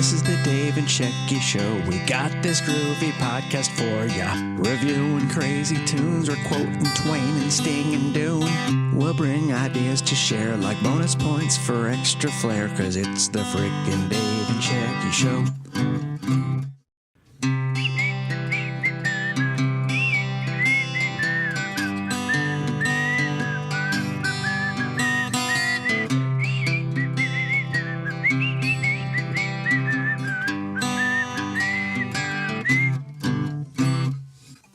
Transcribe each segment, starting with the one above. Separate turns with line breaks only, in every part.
This is the Dave and Shecky Show. We got this groovy podcast for ya. Reviewing crazy tunes or quoting Twain and Sting and Dune. We'll bring ideas to share like bonus points for extra flair, cause it's the frickin' Dave and Shecky Show.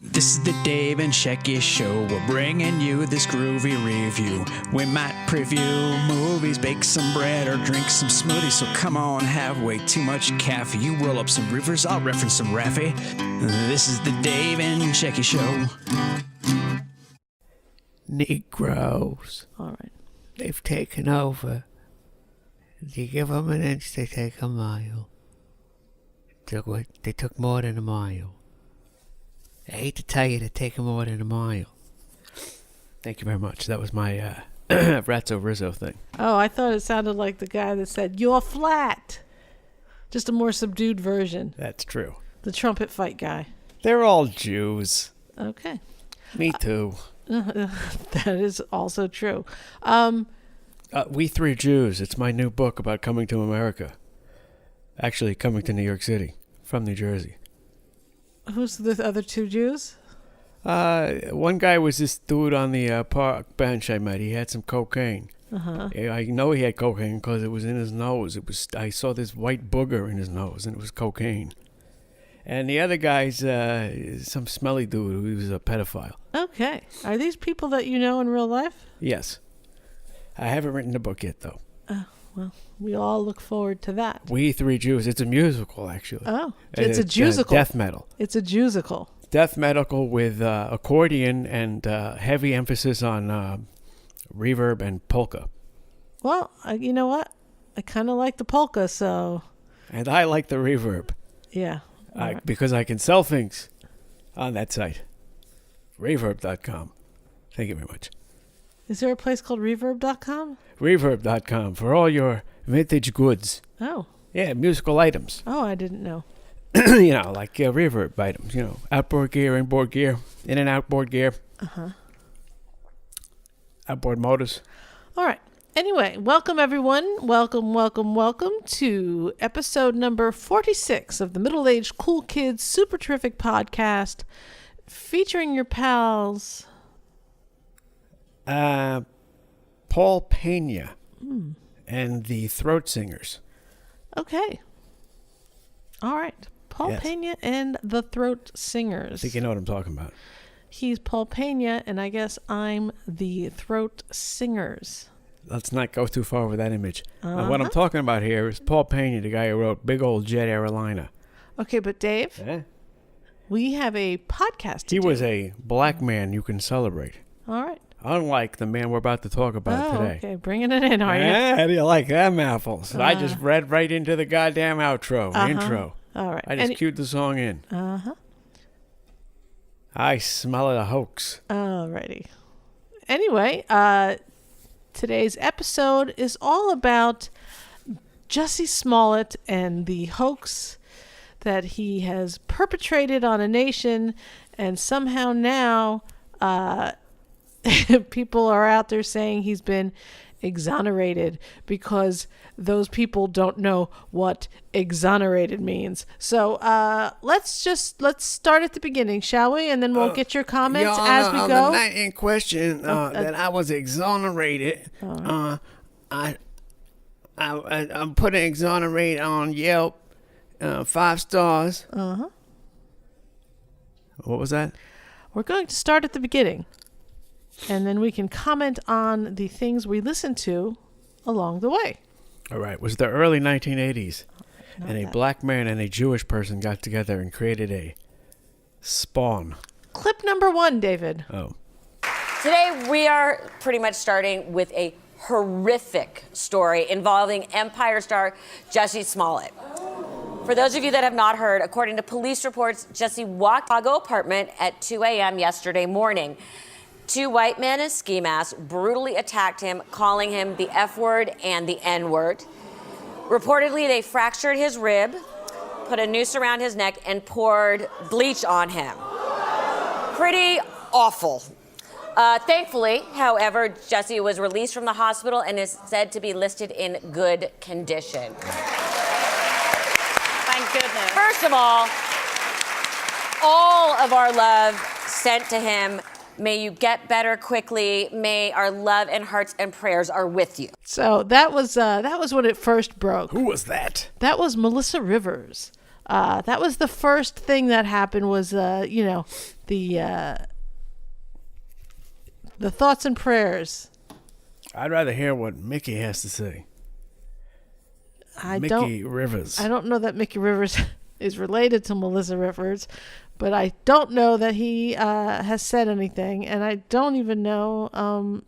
This is the Dave and Shecky Show. We're bringing you this groovy review. We might preview movies, bake some bread, or drink some smoothies. So come on, have way too much caffeine. You roll up some rivers, I'll reference some Raffy. This is the Dave and Shecky Show.
Negroes.
All right.
They've taken over. You give them an inch, they take a mile. They took more than a mile. I hate to tell you, they're taking more than a mile. Thank you very much. That was my Ratzo Rizzo thing.
Oh, I thought it sounded like the guy that said, "You're flat." Just a more subdued version.
That's true.
The trumpet fight guy.
They're all Jews.
Okay.
Me too.
That is also true.
We Three Jews. It's my new book about coming to America. Actually, coming to New York City from New Jersey.
Who's the other two Jews?
One guy was this dude on the park bench I met. He had some cocaine.
Uh-huh.
I know he had cocaine because it was in his nose. I saw this white booger in his nose, and it was cocaine. And the other guy's some smelly dude who was a pedophile.
Okay. Are these people that you know in real life?
Yes. I haven't written the book yet, though.
Well, we all look forward to that.
We Three Jews. It's a musical, actually.
Oh, it's a Jewsical.
Death metal.
It's a Jewsical.
Death metal with accordion and heavy emphasis on reverb and polka.
Well, you know what? I kind of like the polka, so...
And I like the reverb.
Yeah. Right.
Because I can sell things on that site. Reverb.com. Thank you very much.
Is there a place called Reverb.com?
Reverb.com for all your vintage goods.
Oh.
Yeah, musical items.
Oh, I didn't know.
You know, like reverb items. You know, outboard gear, inboard gear, in and outboard gear.
Uh-huh.
Outboard motors.
All right. Anyway, welcome everyone. Welcome to episode number 46 of the Middle-Aged Cool Kids Super Terrific Podcast, featuring your pals...
Paul Pena and the Throat Singers.
Okay. All right. Paul
Yes.
Pena and the Throat
I
Singers.
think you know what I'm talking about.
He's Paul Pena, and I guess I'm the Throat Singers.
Let's not go too far with that image. What I'm talking about here is Paul Pena, the guy who wrote Big Old Jet Airliner.
Okay, but Dave, we have a podcast to
He
do.
was a black man you can celebrate.
All right.
Unlike the man we're about to talk about today.
Okay, bringing it in, are you?
How do you like that, mouthfuls? I just read right into the goddamn intro.
All right.
I just cued the song in.
Uh-huh.
I smell it a hoax.
Alrighty. Anyway, today's episode is all about Jussie Smollett and the hoax that he has perpetrated on a nation, and somehow now people are out there saying he's been exonerated because those people don't know what exonerated means. So let's start at the beginning, shall we? And then we'll get your comments as we go.
The night in question that I was exonerated. I'm putting exonerate on Yelp, 5 stars.
Uh-huh.
What was that?
We're going to start at the beginning, and then we can comment on the things we listen to along the way.
All right. It was the early 1980s,
Not
and a
that.
black man and a Jewish person got together and created a spawn.
Clip number 1, David.
Oh.
Today, we are pretty much starting with a horrific story involving Empire star Jussie Smollett. For those of you that have not heard, according to police reports, Jussie walked to a Chicago apartment at 2 a.m. yesterday morning. 2 white men in ski masks brutally attacked him, calling him the F word and the N word. Reportedly, they fractured his rib, put a noose around his neck, and poured bleach on him. Pretty awful. Thankfully, however, Jussie was released from the hospital and is said to be listed in good condition.
Thank goodness.
First of all of our love sent to him. May you get better quickly. May our love and hearts and prayers are with you.
So that was when it first broke.
Who was that?
That was Melissa Rivers. That was the first thing that happened. Was the thoughts and prayers.
I'd rather hear what Mickey has to say. Mickey Rivers.
I don't know that Mickey Rivers is related to Melissa Rivers, but I don't know that he has said anything, and I don't even know.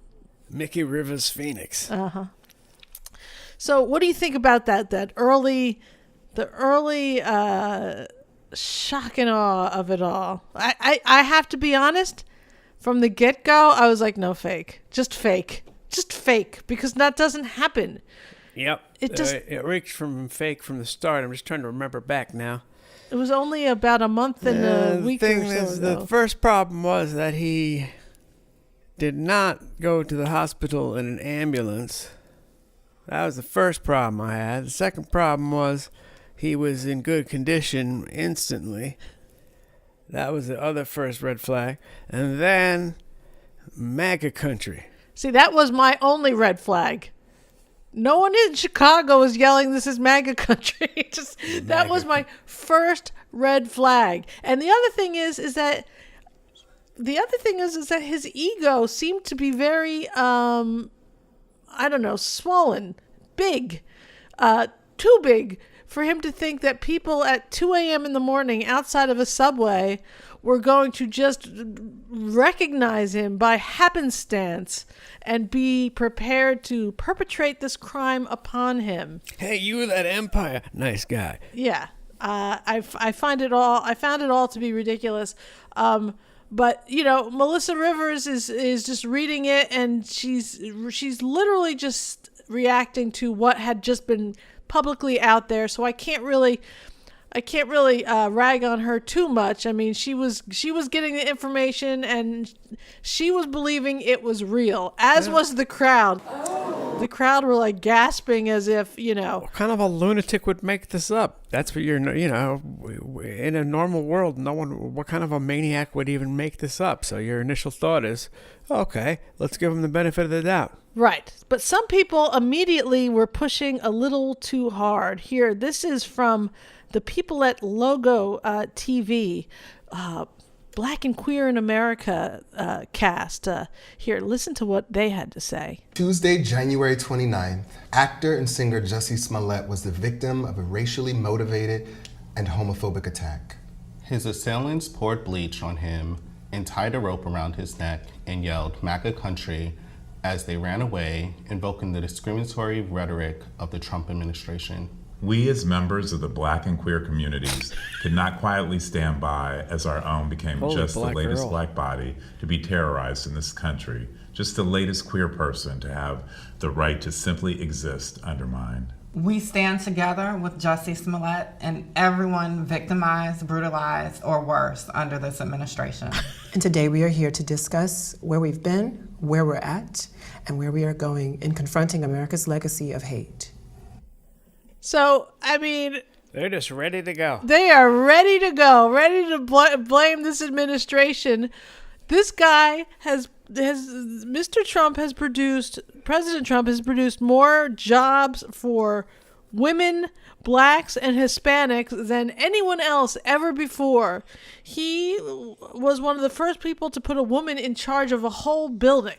Mickey Rivers Phoenix.
So, what do you think about the early shock and awe of it all? I have to be honest. From the get-go, I was like, no, fake, because that doesn't happen.
Yep. It reeked from fake from the start. I'm just trying to remember back now.
It was only about a month and a week or so ago.
The first problem was that he did not go to the hospital in an ambulance. That was the first problem I had. The second problem was he was in good condition instantly. That was the other first red flag. And then MAGA country.
See, that was my only red flag. No one in Chicago was yelling, "This is MAGA country." That was my first red flag. And the other thing is that his ego seemed to be very, swollen, big, too big for him to think that people at 2 a.m. in the morning outside of a subway were going to just recognize him by happenstance and be prepared to perpetrate this crime upon him.
Hey, you, that Empire. Nice guy.
Yeah. I found it all to be ridiculous. But Melissa Rivers is just reading it, and she's literally just reacting to what had just been publicly out there. So I can't really rag on her too much. I mean, she was getting the information, and she was believing it was real, as was the crowd. The crowd were like gasping as if,
What kind of a lunatic would make this up? That's what in a normal world, what kind of a maniac would even make this up? So your initial thought is, okay, let's give him the benefit of the doubt.
Right. But some people immediately were pushing a little too hard. Here, this is from the people at Logo TV, Black and Queer in America cast. Here, listen to what they had to say.
Tuesday, January 29th, actor and singer Jussie Smollett was the victim of a racially motivated and homophobic attack.
His assailants poured bleach on him and tied a rope around his neck and yelled MAGA country as they ran away, invoking the discriminatory rhetoric of the Trump administration.
We as members of the Black and queer communities could not quietly stand by as our own became just the latest Black body to be terrorized in this country, just the latest queer person to have the right to simply exist undermined.
We stand together with Jussie Smollett and everyone victimized, brutalized, or worse under this administration.
And today we are here to discuss where we've been, where we're at, and where we are going in confronting America's legacy of hate.
So, I mean,
they're just ready to go.
They are ready to go, ready to blame this administration. This guy President Trump has produced more jobs for women, blacks, and Hispanics than anyone else ever before. He was one of the first people to put a woman in charge of a whole building.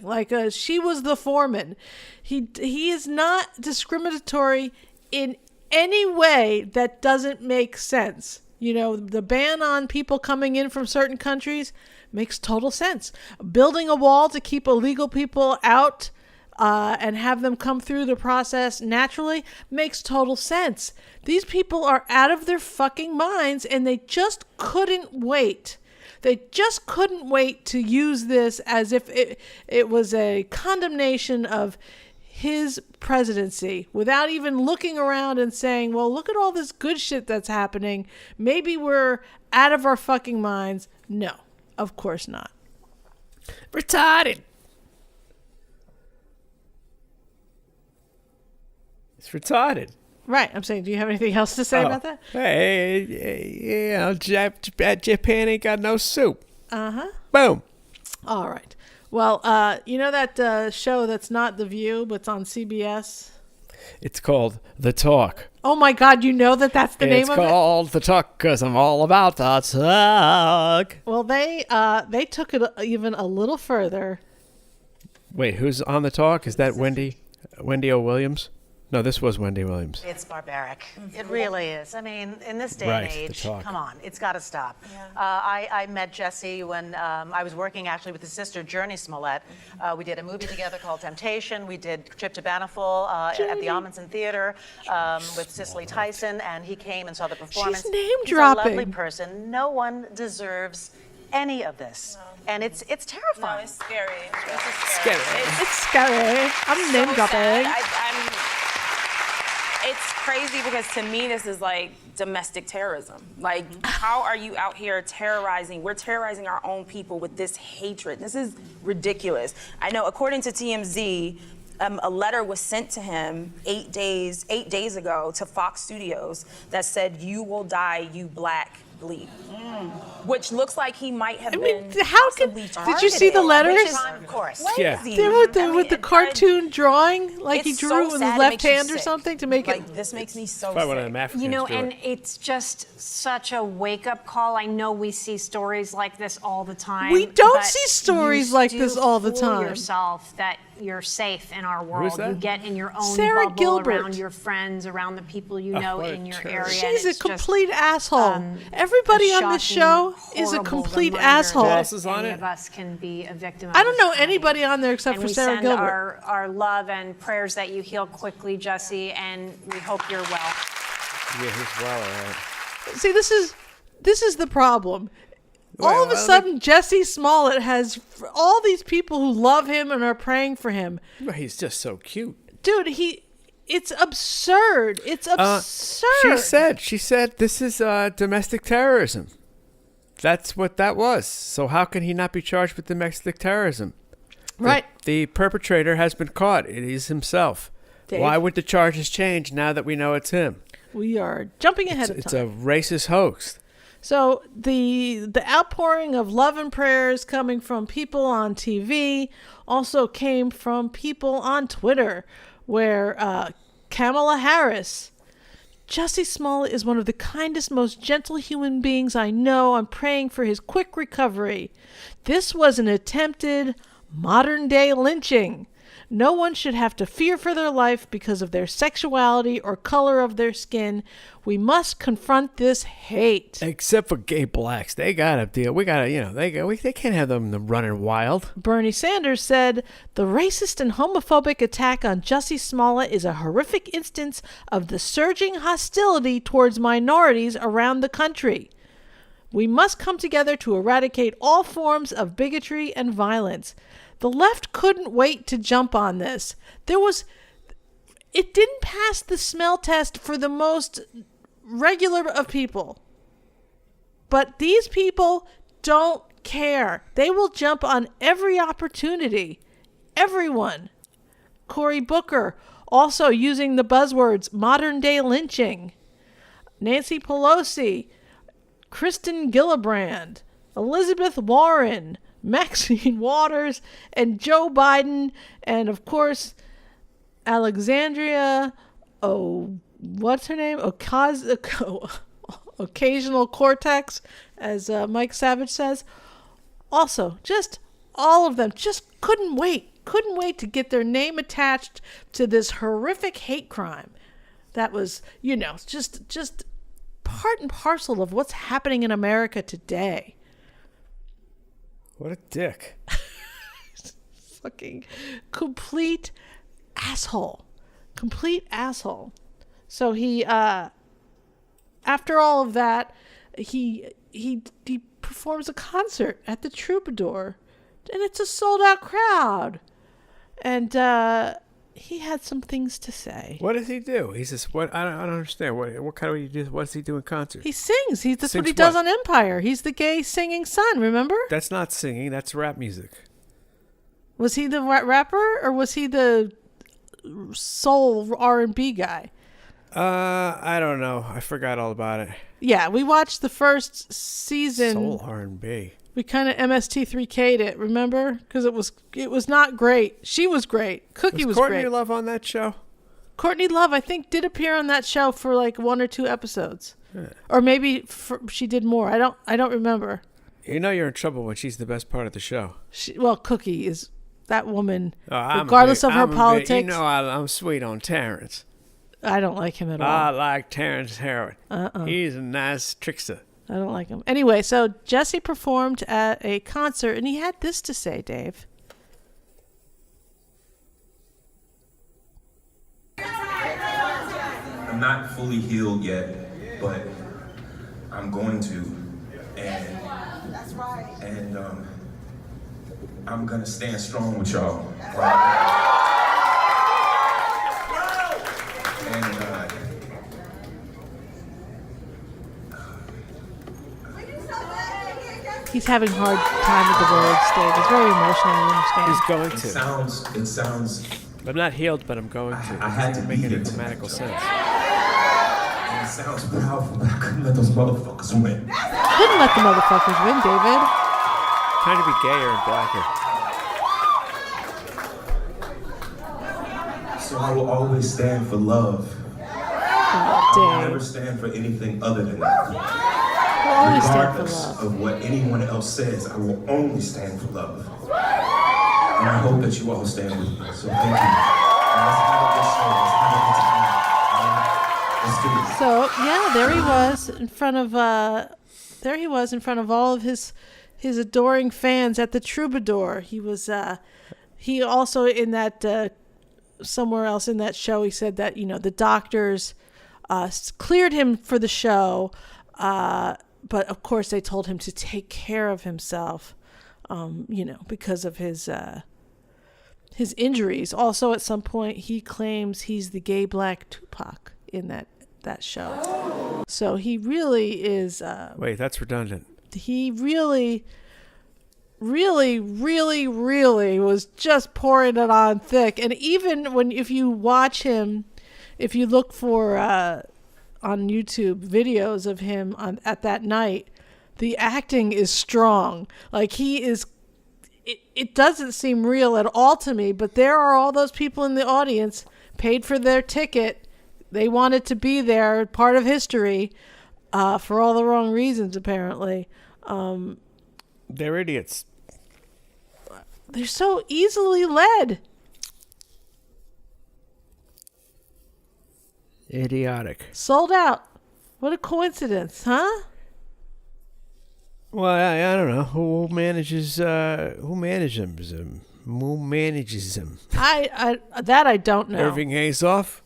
She was the foreman. He is not discriminatory in any way that doesn't make sense. The ban on people coming in from certain countries makes total sense. Building a wall to keep illegal people out and have them come through the process naturally makes total sense. These people are out of their fucking minds, and they just couldn't wait. They just couldn't wait to use this as if it was a condemnation of his presidency without even looking around and saying, well, look at all this good shit that's happening. Maybe we're out of our fucking minds. No, of course not.
Retarded. It's retarded.
Right. I'm saying, do you have anything else to say about that?
Hey, Japan ain't got no soup.
Uh-huh.
Boom.
All right. Well, you know that show that's not The View, but it's on CBS?
It's called The Talk.
Oh, my God. You know that's the name of it?
It's called The Talk because I'm all about the talk.
Well, they took it even a little further.
Wait, who's on The Talk? Is that Wendy O. Williams? No, this was Wendy Williams.
It's barbaric. It really is. I mean, in this day and age, come on, it's got to stop. Yeah. I met Jussie when I was working actually with his sister, Jussie Smollett. We did a movie together called Temptation. We did Trip to Banifal at the Amundsen Theater with Cicely Tyson, and he came and saw the performance.
She's name
He's
dropping.
a lovely person. No one deserves any of this. No. And it's terrifying.
No, it's scary. It's
scary.
It's scary. I'm name dropping.
It's crazy because to me this is like domestic terrorism. Like, how are you out here terrorizing? We're terrorizing our own people with this hatred. This is ridiculous. I know, according to TMZ, a letter was sent to him 8 days ago to Fox Studios that said, "You will die, you black bleep," which looks like he might have been.
How did you see the letters?
Of course.
Yeah.
With the cartoon drawing, like he drew it with his left hand or something to make it.
This makes me so
Probably one of
sick.
them Africans
You know,
do
and
it.
it's just such a wake-up call. I know we see stories like this all the time.
We don't
but
see stories
you
like
do
this all the
fool
time.
yourself that you're safe in our world.
that?
You get in your own
Sara
bubble
Gilbert.
around your friends, around the people you know
what a
in your
turd.
area. and
She's a
it's just,
complete asshole. Everybody on this show is a
horrible
complete
reminder
asshole.
Who
that
else is on
any
it?
of us can be a victim of
I don't know
this kind.
anybody on there except
And
for
we
Sara
send
Gilbert.
our love and prayers that you heal quickly, Jussie, and we hope you're well.
Yeah, he's well, all right.
See, this is the problem. All of a sudden, Jussie Smollett has all these people who love him and are praying for him.
Well, he's just so cute.
Dude, it's absurd. It's absurd.
She said this is domestic terrorism. That's what that was. So how can he not be charged with domestic terrorism?
Right.
The perpetrator has been caught. It is himself.
Dave?
Why would the charges change now that we know it's him?
We are jumping ahead of
It's
time.
a racist hoax.
So the outpouring of love and prayers coming from people on TV also came from people on Twitter, where Kamala Harris, Jussie Smollett is one of the kindest, most gentle human beings I know. I'm praying for his quick recovery. This was an attempted modern-day lynching. No one should have to fear for their life because of their sexuality or color of their skin. We must confront this hate.
Except for gay blacks. They got to deal. We got to, they can't have them running wild.
Bernie Sanders said, the racist and homophobic attack on Jussie Smollett is a horrific instance of the surging hostility towards minorities around the country. We must come together to eradicate all forms of bigotry and violence. The left couldn't wait to jump on this. It didn't pass the smell test for the most regular of people. But these people don't care. They will jump on every opportunity. Everyone. Cory Booker also using the buzzwords modern day lynching. Nancy Pelosi, Kristen Gillibrand, Elizabeth Warren, Maxine Waters, and Joe Biden, and of course, Alexandria, what's her name? Occasional Cortex, as Mike Savage says. Also, just all of them just couldn't wait to get their name attached to this horrific hate crime. That was, just part and parcel of what's happening in America today.
What a dick.
Fucking complete asshole. So he, after all of that, he performs a concert at the Troubadour, and it's a sold out crowd. And he had some things to say.
What does he do? He says, "What? I don't understand. What kind of you do? What does he do in concert?"
He sings. That's what he
Sings
does
what?
on Empire. He's the gay singing son. Remember?
That's not singing. That's rap music.
Was he the rapper or was he the soul R&B guy?
I don't know. I forgot all about it.
Yeah, we watched the first season.
Soul R&B.
We kind of MST3K'd it, remember? Because it was not great. She was great. Cookie was
Courtney
great.
Love on that show?
Courtney Love, I think, did appear on that show for like 1 or 2 episodes, or maybe she did more. I don't remember.
You know you're in trouble when she's the best part of the show.
Cookie is that woman, regardless of her politics.
You know I'm sweet on Terrence.
I don't like him at all.
I like Terrence Howard. He's a nice trickster.
I don't like him. Anyway, so Jussie performed at a concert, and he had this to say, Dave.
I'm not fully healed yet, but I'm going to, and I'm gonna stand strong with y'all.
He's having a hard time with the words, Dave. It's very emotional, you understand?
He's going to.
It sounds.
I'm not healed, but I'm going to.
I had to
make
beat
it
it.
grammatical sense.
And it sounds powerful, but I couldn't let those motherfuckers win.
Couldn't let the motherfuckers win, David.
Trying to be gayer and blacker.
So I will always stand for love. I will never stand for anything other than that. Regardless of what anyone else says, I will only stand for love. And I hope that you all stand with me. So thank you. Let's have a good show. Let's have a good time. Let's do it.
So yeah, there he was in front of all of his adoring fans at the Troubadour. He was he also in that somewhere else in that show he said that the doctors cleared him for the show, but of course they told him to take care of himself, because of his injuries. Also, at some point he claims he's the gay black Tupac in that show. So he really is.
Wait, that's redundant.
He really, really, really, really was just pouring it on thick. And even if you watch him, if you look for on YouTube videos of him at that night, the acting is strong. Like he is. It doesn't seem real at all to me, but there are all those people in the audience paid for their ticket. They wanted to be there, part of history, for all the wrong reasons, apparently.
They're idiots.
They're so easily led.
Idiotic.
Sold out. What a coincidence, huh?
Well, I don't know. Who manages them?
I don't know.
Irving Azoff?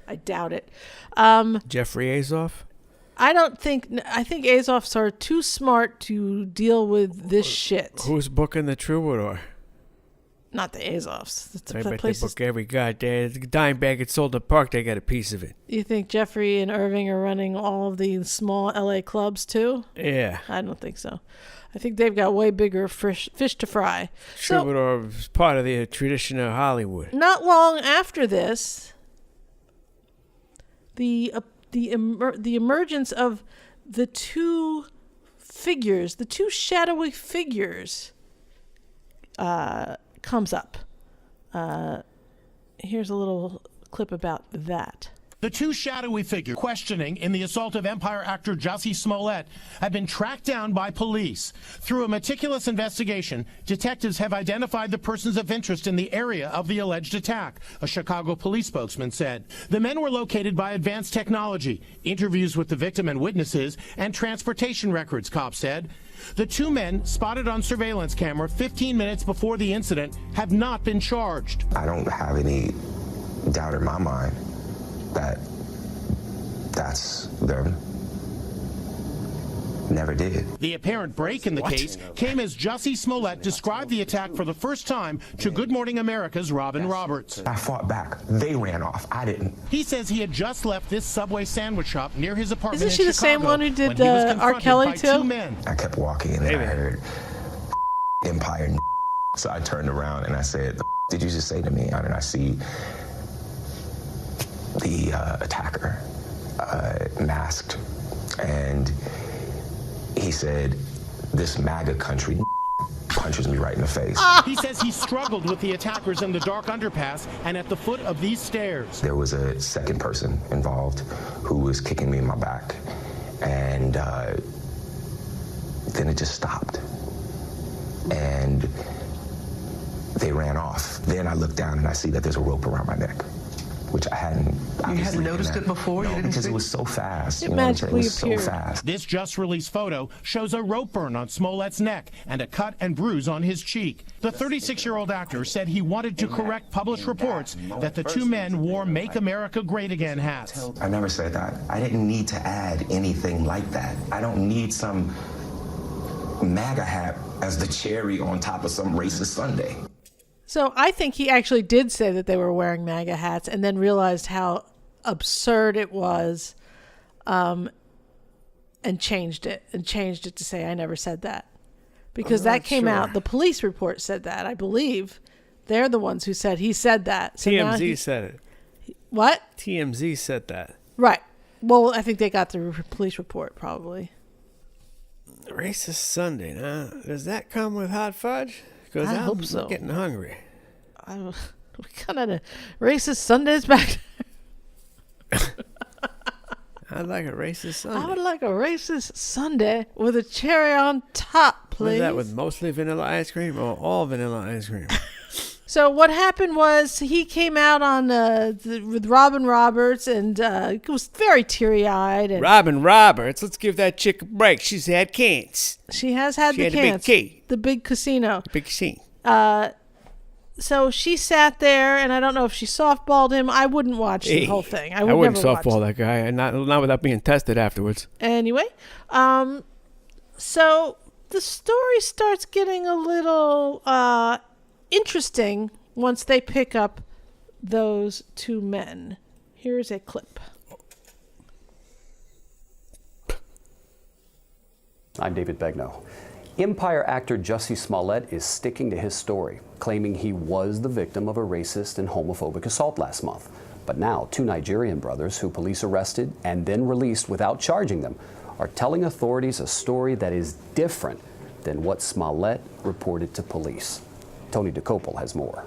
I doubt it.
Jeffrey Azoff?
I think Azoffs are too smart to deal with this shit.
Who's booking the Troubadour?
Not the Azoffs.
I bet they book every goddamn dime bag gets sold in the park. They got a piece of it.
You think Jeffrey and Irving are running all of the small LA clubs too?
Yeah.
I don't think so. I think they've got way bigger fish to fry.
Troubadour is part of the tradition of Hollywood.
Not long after this, the emergence of the two shadowy figures, comes up. Here's a little clip about that.
The two shadowy figures questioning in the assault of Empire actor Jussie Smollett have been tracked down by police. Through a meticulous investigation, detectives have identified the persons of interest in the area of the alleged attack, a Chicago police spokesman said. The men were located by advanced technology, interviews with the victim and witnesses, and transportation records, cops said. The two men, spotted on surveillance camera 15 minutes before the incident, have not been charged.
I don't have any doubt in my mind that that's them. never did.
The apparent break in the case came as Jussie Smollett described the attack for the first time to Good Morning America's Robin Roberts.
I fought back. They ran off. I didn't.
He says he had just left this Subway sandwich shop near his apartment
Isn't she
in
the same
Chicago
one who did
when he was
R.
confronted
Kelly
by
too?
two men.
I kept walking and then I heard Empire. So I turned around and I said, "The did you just say to me?" And I see the attacker masked, and he said, "This MAGA country punches me right in the face."
He says he struggled with the attackers in the dark underpass and at the foot of these stairs.
There was a second person involved who was kicking me in my back, and then it just stopped, and they ran off. Then I look down and I see that there's a rope around my neck, which I hadn't.
You hadn't noticed it before?
No, because it was so fast.
It
You know what I'm saying? It
magically
was so
appeared.
fast.
This just released photo shows a rope burn on Smollett's neck and a cut and bruise on his cheek. The 36-year-old actor said he wanted to correct published reports that the two men wore Make America Great Again hats.
I never said that. I didn't need to add anything like that. I don't need some MAGA hat as the cherry on top of some racist sundae.
So I think he actually did say that they were wearing MAGA hats and then realized how absurd it was, and changed it to say, "I never said that." Because that came out, the police report said that, I believe. They're the ones who said he said that. So now
TMZ said it.
What?
TMZ said that.
Right. Well, I think they got the police report probably.
Racist Sunday, now does that come with hot fudge? Because
I
I'm
hope so.
getting hungry.
What kind of racist Sundays back there?
I'd like a racist Sunday.
I would like a racist sundae with a cherry on top, please.
Is that with mostly vanilla ice cream or all vanilla ice cream?
So what happened was he came out on with Robin Roberts and was very teary-eyed. And
Robin Roberts, let's give that chick a break. She's had cans.
she has had
She
the
had the big
cans,
key.
the big casino.
Big scene.
So she sat there, and I don't know if she softballed him. I wouldn't watch the whole thing. I would
wouldn't
never watch
softball that guy, and not without being tested afterwards.
Anyway, so the story starts getting a little interesting once they pick up those two men. Here's a clip.
I'm David Begnaud. Empire actor Jussie Smollett is sticking to his story, claiming he was the victim of a racist and homophobic assault last month. But now, two Nigerian brothers who police arrested and then released without charging them are telling authorities a story that is different than what Smollett reported to police. Tony DeCopel has more.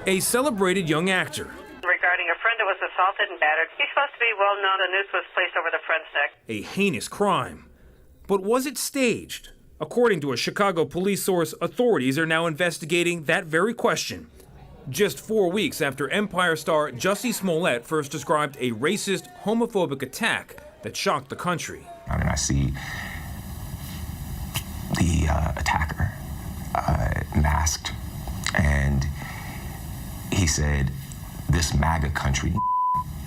A celebrated young actor.
Regarding a friend who was assaulted and battered. He's supposed to be well known. The noose was placed over the friend's neck.
A heinous crime. But was it staged? According to a Chicago police source, authorities are now investigating that very question. Just 4 weeks after Empire star Jussie Smollett first described a racist, homophobic attack that shocked the country.
And I see the attacker masked, and he said, "This MAGA country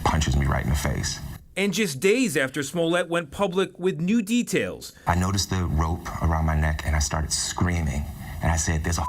punches me right in the face."
And just days after Smollett went public with new details.
I noticed the rope around my neck, and I started screaming, and I said, "There's a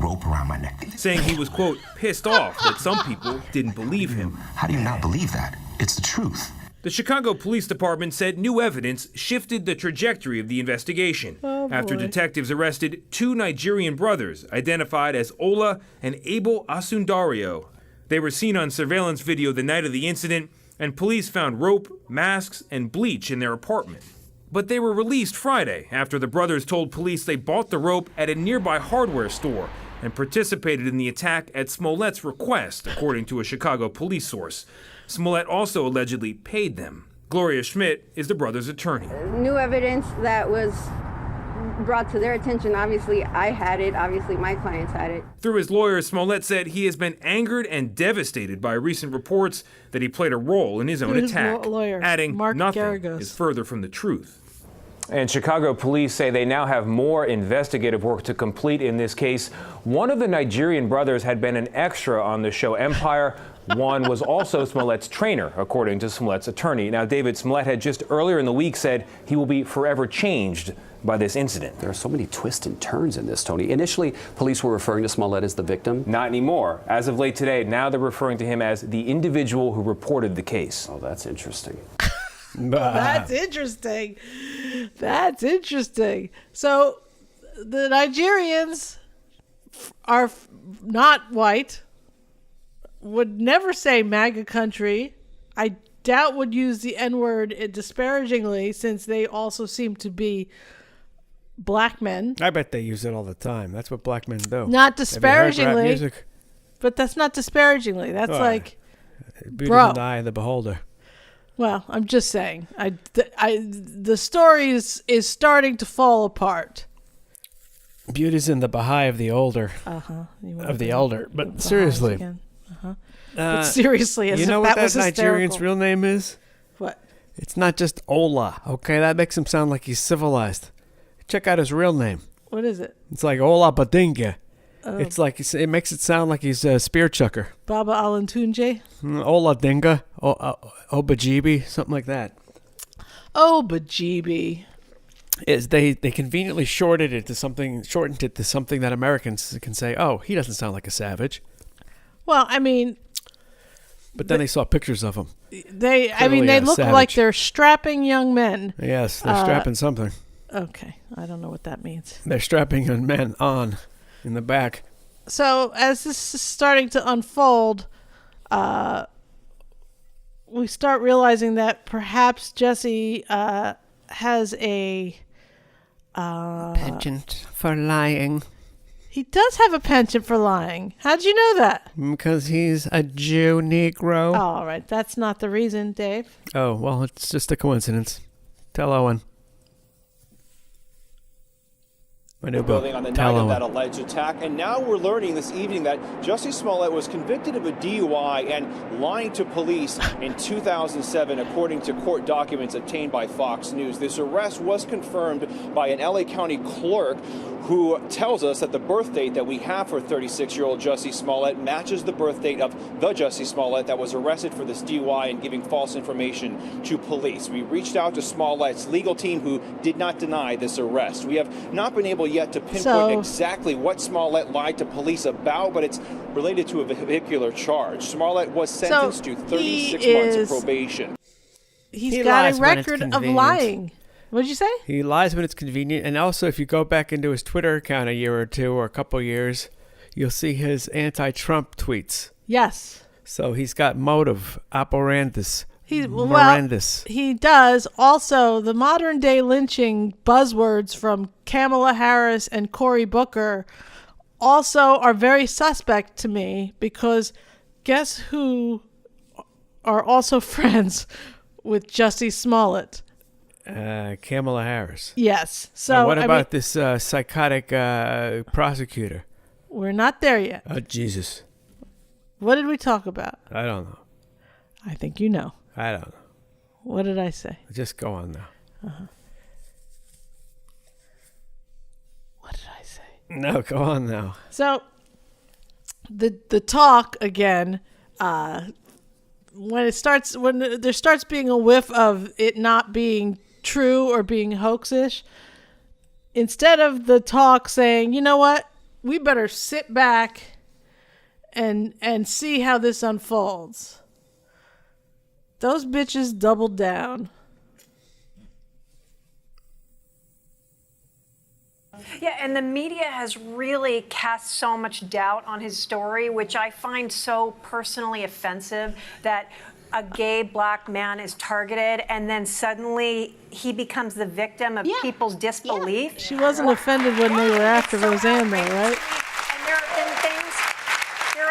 rope around my neck."
Saying he was, quote, pissed off that some people didn't believe him.
How do you not believe that? It's the truth.
The Chicago Police Department said new evidence shifted the trajectory of the investigation after detectives arrested two Nigerian brothers identified as Ola and Abel Asundario. They were seen on surveillance video the night of the incident, and police found rope, masks, and bleach in their apartment. But they were released Friday after the brothers told police they bought the rope at a nearby hardware store and participated in the attack at Smollett's request, according to a Chicago police source. Smollett also allegedly paid them. Gloria Schmidt is the brothers' attorney.
New evidence that was brought to their attention. Obviously, I had it. Obviously, my clients had it.
Through his lawyer, Smollett said he has been angered and devastated by recent reports that he played a role in his own attack, adding nothing is further from the truth.
And Chicago police say they now have more investigative work to complete in this case. One of the Nigerian brothers had been an extra on the show Empire, One was also Smollett's trainer, according to Smollett's attorney. Now, David, Smollett had just earlier in the week said he will be forever changed by this incident.
There are so many twists and turns in this, Tony. Initially, police were referring to Smollett as the victim.
Not anymore. As of late today, now they're referring to him as the individual who reported the case.
Oh, that's interesting.
That's interesting. That's interesting. So the Nigerians are not white, would never say MAGA country. I doubt would use the N-word disparagingly, since they also seem to be black men.
I bet they use it all the time. That's what black men do.
Not
Have you heard rap
disparagingly.
music?
But that's not disparagingly. That's like,
Beauty's
bro.
in the eye of the beholder.
Well, I'm just saying. The story is starting to fall apart.
Beauty's in the behind of the older. Of the elder. But seriously.
But seriously, as
you
if
know
that
what
was
that Nigerian's
hysterical.
real name is?
What?
It's not just Ola, okay? That makes him sound like he's civilized. Check out his real name.
What is it?
It's like Ola Badinga.
Oh.
It's like it makes it sound like he's a spear chucker.
Baba Alantunje?
Ola Dinga, Obajibi, something like that.
Obajibi.
Is they conveniently shortened it to something that Americans can say, oh, he doesn't sound like a savage.
Well, I mean,
but then they saw pictures of him.
they
Clearly
look
savage.
like they're strapping young men.
Yes, they're strapping something.
Okay, I don't know what that means.
They're strapping a man on in the back.
So as this is starting to unfold, we start realizing that perhaps Jussie has a
penchant for lying.
He does have a penchant for lying. How'd you know that?
Because he's a Jew Negro.
Oh, all right, that's not the reason, Dave.
Oh, well, it's just a coincidence. Tell Owen. My new book.
Building on the
Tell
night of
Owen.
that alleged attack, and now we're learning this evening that Jussie Smollett was convicted of a DUI and lying to police in 2007, according to court documents obtained by Fox News. This arrest was confirmed by an LA County clerk who tells us that the birth date that we have for 36-year-old Jussie Smollett matches the birth date of the Jussie Smollett that was arrested for this DUI and giving false information to police. We reached out to Smollett's legal team, who did not deny this arrest. We have not been able yet to pinpoint exactly what Smollett lied to police about, but it's related to a vehicular charge. Smollett was sentenced to 36 months of probation.
He's got a record of lying. What did you say?
He lies when it's convenient. And also, if you go back into his Twitter account a year or two or a couple years, you'll see his anti-Trump tweets.
Yes.
So he's got motive, operandus,
Well,
morandus.
he does. Also, the modern day lynching buzzwords from Kamala Harris and Cory Booker also are very suspect to me, because guess who are also friends with Jussie Smollett?
Kamala Harris.
Yes. So
Now, what about this psychotic prosecutor?
We're not there yet.
Oh, Jesus.
What did we talk about?
I don't know.
I think you know.
I don't know.
What did I say?
Just go on now.
What did I say?
No, go on now.
So the talk again, when there starts being a whiff of it not being true or being hoaxish, instead of the talk saying, you know what, we better sit back and see how this unfolds, those bitches doubled down.
Yeah, and the media has really cast so much doubt on his story, which I find so personally offensive, that a gay black man is targeted and then suddenly he becomes the victim of people's disbelief.
She wasn't offended when they were after Roseanne, though, right?
And there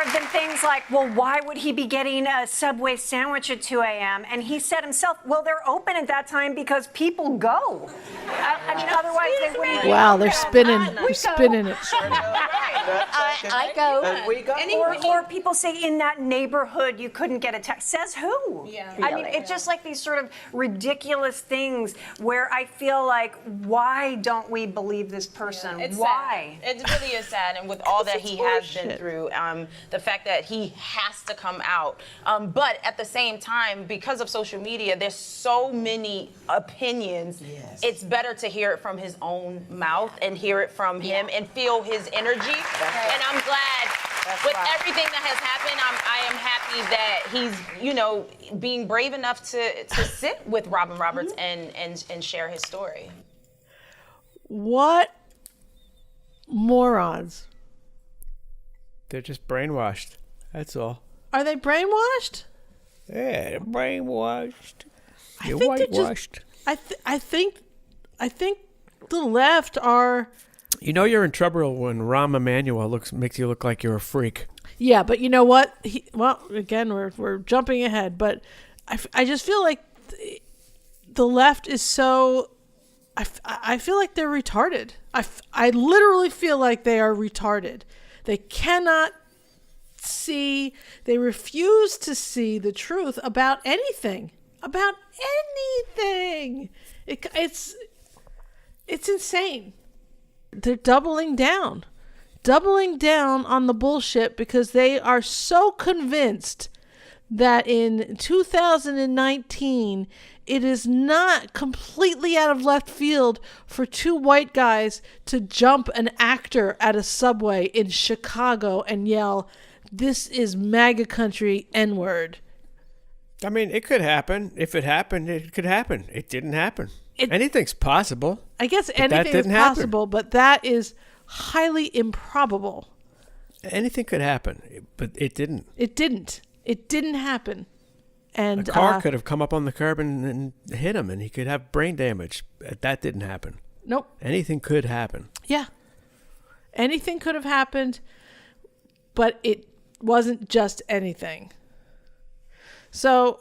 have been things like, well, why would he be getting a Subway sandwich at 2 a.m.? And he said himself, well, they're open at that time because people go. I mean, otherwise they wouldn't.
Wow, they're spinning. They're spinning it.
Right. I go. Or people say in that neighborhood you couldn't get a text. Says who?
Yeah.
I mean, it's just like these sort of ridiculous things where I feel like, why don't we believe this person?
It's
why?
Sad. It really is sad, and with all that he has been through, the fact that he has to come out. But at the same time, because of social media, there's so many opinions.
Yes.
It's better to hear it from his own mouth and hear it from him and feel his energy. And I'm glad with everything that has happened, I am happy that he's, being brave enough to sit with Robin Roberts and share his story.
What morons.
They're just brainwashed. That's all.
Are they brainwashed?
Yeah, they're brainwashed. You're
think they're
whitewashed.
I think the left are.
You know you're in trouble when Rahm Emanuel makes you look like you're a freak.
Yeah, but you know what? Again, we're jumping ahead, but I just feel like the left is so. I feel like they're retarded. I literally feel like they are retarded. They cannot see. They refuse to see the truth about anything. About anything. It's insane. They're doubling down on the bullshit because they are so convinced that in 2019 it is not completely out of left field for two white guys to jump an actor at a subway in Chicago and yell, "This is MAGA country, N-word."
I mean, it could happen. If it happened, it could happen. It didn't happen. Anything's possible.
I guess anything is possible, but that is highly improbable.
Anything could happen, but it didn't.
It didn't happen. And
a car could have come up on the curb and hit him, and he could have brain damage. That didn't happen.
Nope.
Anything could happen.
Yeah. Anything could have happened, but it wasn't just anything. So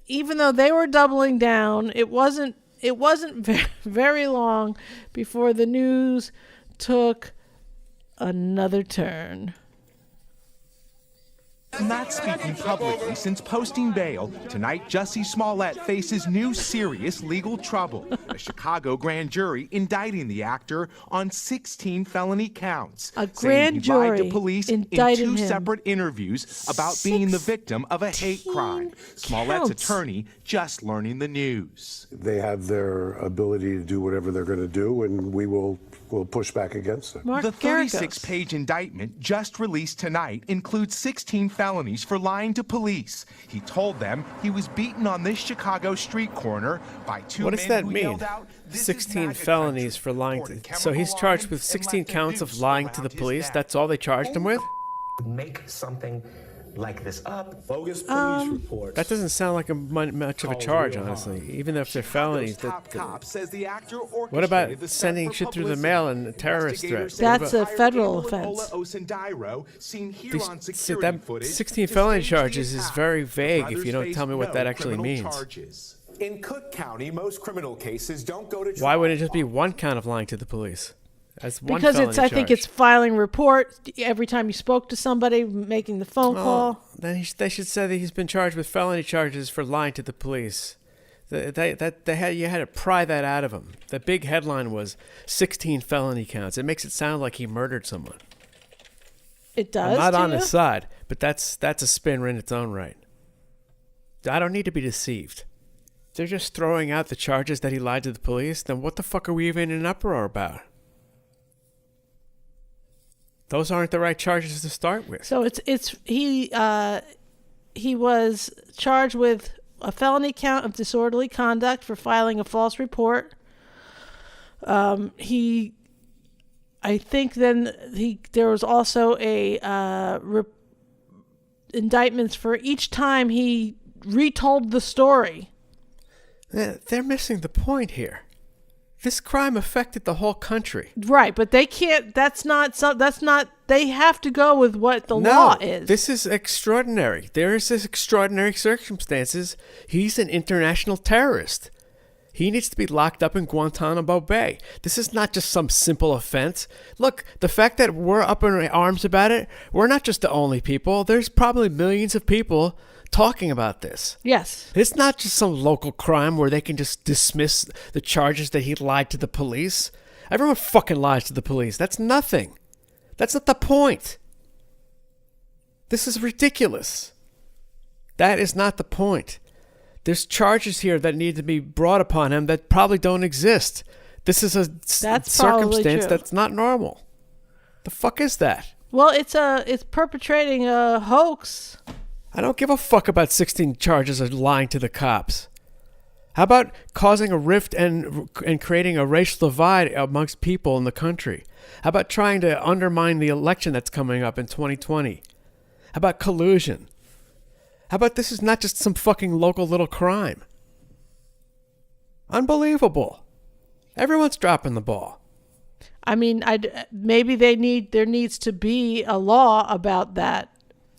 even though they were doubling down, it wasn't very long before the news took another turn.
Not speaking publicly since posting bail, tonight Jussie Smollett faces new serious legal trouble. A Chicago grand jury indicting the actor on 16 felony counts.
A grand jury
lied to police in two separate interviews about being the victim of a hate crime. Smollett's attorney just learning the news.
They have their ability to do whatever they're going to do, and we'll push back against it.
The 36-page indictment just released tonight includes 16 felonies for lying to police. He told them he was beaten on this Chicago street corner by two men who yelled out,
What does that mean? 16 felonies for lying to... So he's charged with 16 counts of lying to the police? That's all they charged him with?
Make something like this up.
Bogus police report.
That doesn't sound like much of a charge, honestly. Even if they're felonies. What about sending shit through the mail and terrorist threats?
That's a federal offense.
16 felony charges is very vague if you don't tell me what that actually means.
In Cook County, most criminal cases don't go to trial.
Why wouldn't it just be one count of lying to the police? That's one
because
felony
I think
charge.
it's filing report every time you spoke to somebody, making the phone call.
Then they should say that he's been charged with felony charges for lying to the police. You had to pry that out of him. The big headline was 16 felony counts. It makes it sound like he murdered someone.
It does.
I'm not on his side, but that's a spin in its own right. I don't need to be deceived. They're just throwing out the charges that he lied to the police. Then what the fuck are we even in an uproar about? Those aren't the right charges to start with.
So he was charged with a felony count of disorderly conduct for filing a false report. I think then there was also indictments for each time he retold the story.
They're missing the point here. This crime affected the whole country.
Right, but they can't. That's not. They have to go with what the law is.
This is extraordinary. There is this extraordinary circumstances. He's an international terrorist. He needs to be locked up in Guantanamo Bay. This is not just some simple offense. Look, the fact that we're up in arms about it, we're not just the only people. There's probably millions of people talking about this.
Yes.
It's not just some local crime where they can just dismiss the charges that he lied to the police. Everyone fucking lies to the police. That's nothing. That's not the point. This is ridiculous. That is not the point. There's charges here that need to be brought upon him that probably don't exist. This is a circumstance that's not normal. The fuck is that?
Well, it's perpetrating a hoax.
I don't give a fuck about 16 charges of lying to the cops. How about causing a rift and creating a racial divide amongst people in the country? How about trying to undermine the election that's coming up in 2020? How about collusion? How about this is not just some fucking local little crime? Unbelievable. Everyone's dropping the ball.
I mean, maybe there needs to be a law about that.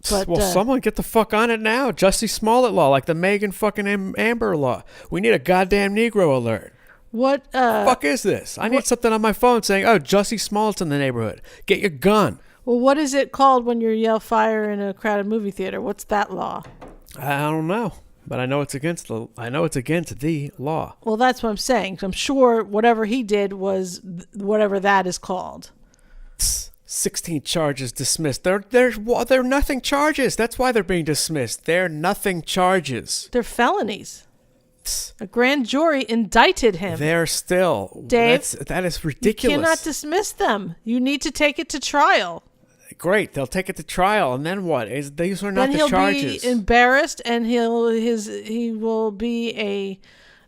But,
well, someone get the fuck on it now. Jussie Smollett law, like the Megan fucking Amber law. We need a goddamn Negro alert.
What
fuck is this? I need something on my phone saying, "Oh, Jussie Smollett's in the neighborhood. Get your gun."
Well, what is it called when you yell fire in a crowded movie theater? What's that law?
I don't know, but I know it's against the law.
Well, that's what I'm saying. I'm sure whatever he did was whatever that is called.
16 charges dismissed. They're nothing charges. That's why they're being dismissed. They're nothing charges.
They're felonies. A grand jury indicted him.
They're still.
Dave,
that is ridiculous.
You cannot dismiss them. You need to take it to trial.
Great, they'll take it to trial, and then what? These are not
the
charges.
Then he'll be embarrassed, and he will be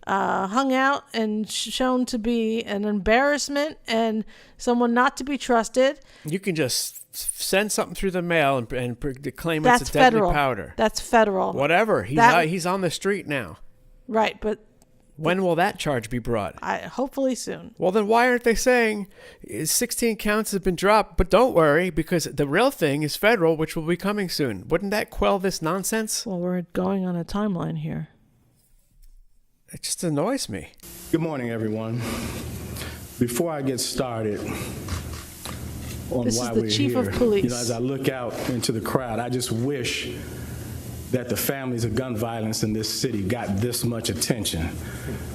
hung out and shown to be an embarrassment and someone not to be trusted.
You can just send something through the mail and claim it's a deadly powder.
That's federal.
Whatever. He's on the street now.
Right, but
when will that charge be brought?
Hopefully soon.
Well, then why aren't they saying 16 counts have been dropped? But don't worry, because the real thing is federal, which will be coming soon. Wouldn't that quell this nonsense?
Well, we're going on a timeline here.
It just annoys me.
Good morning, everyone. Before I get started on
this
why
is the
we're
chief
here,
of police.
as I look out into the crowd, I just wish that the families of gun violence in this city got this much attention,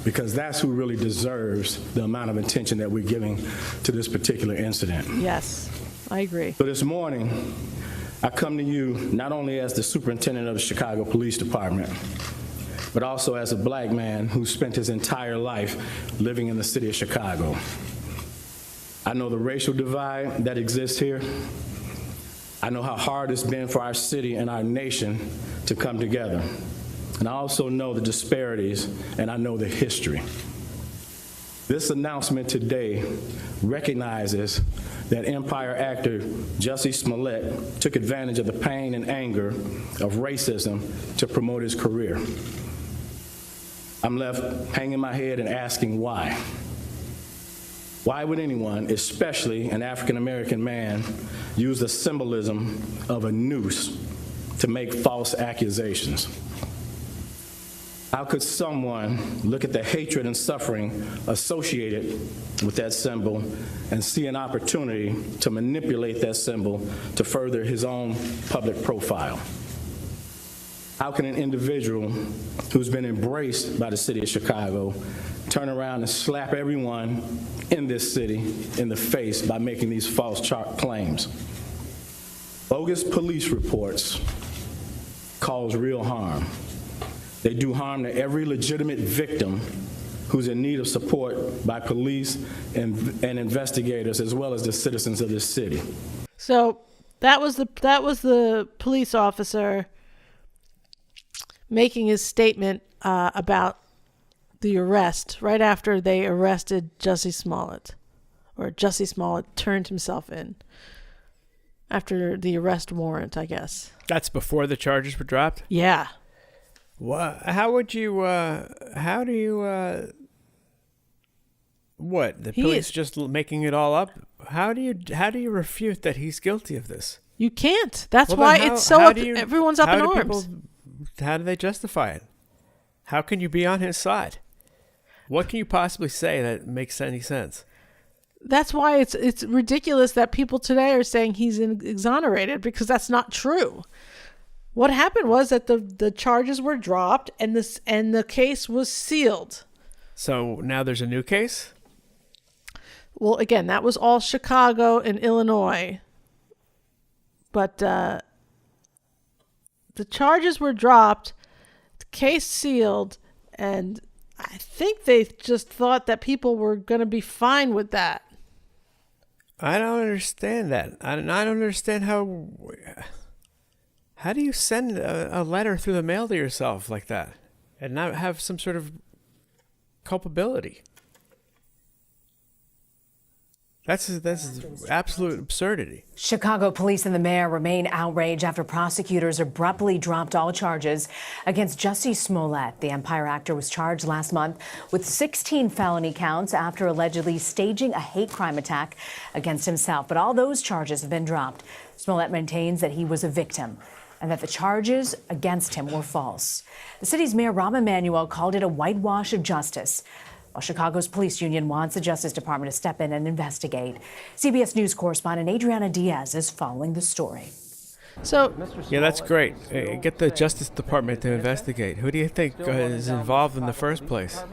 because that's who really deserves the amount of attention that we're giving to this particular incident.
Yes, I agree.
So this morning, I come to you not only as the superintendent of the Chicago Police Department, but also as a black man who spent his entire life living in the city of Chicago. I know the racial divide that exists here. I know how hard it's been for our city and our nation to come together. And I also know the disparities, and I know the history. This announcement today recognizes that Empire actor Jussie Smollett took advantage of the pain and anger of racism to promote his career. I'm left hanging my head and asking why. Why would anyone, especially an African-American man, use the symbolism of a noose to make false accusations? How could someone look at the hatred and suffering associated with that symbol and see an opportunity to manipulate that symbol to further his own public profile? How can an individual who's been embraced by the city of Chicago turn around and slap everyone in this city in the face by making these false claims? Bogus police reports cause real harm. They do harm to every legitimate victim who's in need of support by police and investigators, as well as the citizens of this city.
So that was the police officer making his statement about the arrest right after they arrested Jussie Smollett, or Jussie Smollett turned himself in after the arrest warrant, I guess.
That's before the charges were dropped?
Yeah.
What? How would you? How do you? What? The police just making it all up? How do you refute that he's guilty of this?
You can't. That's why it's so up. Everyone's up in arms.
How do they justify it? How can you be on his side? What can you possibly say that makes any sense?
That's why it's ridiculous that people today are saying he's exonerated, because that's not true. What happened was that the charges were dropped and the case was sealed.
So now there's a new case?
Well, again, that was all Chicago and Illinois. But the charges were dropped, the case sealed, and I think they just thought that people were going to be fine with that.
I don't understand that. I don't understand how do you send a letter through the mail to yourself like that and not have some sort of culpability? That's absolute absurdity.
Chicago police and the mayor remain outraged after prosecutors abruptly dropped all charges against Jussie Smollett. The Empire actor was charged last month with 16 felony counts after allegedly staging a hate crime attack against himself. But all those charges have been dropped. Smollett maintains that he was a victim and that the charges against him were false. The city's mayor, Rahm Emanuel, called it a whitewash of justice, while Chicago's police union wants the Justice Department to step in and investigate. CBS News correspondent Adriana Diaz is following the story.
So,
yeah, that's great. Get the Justice Department to investigate. Who do you think is involved in the first place?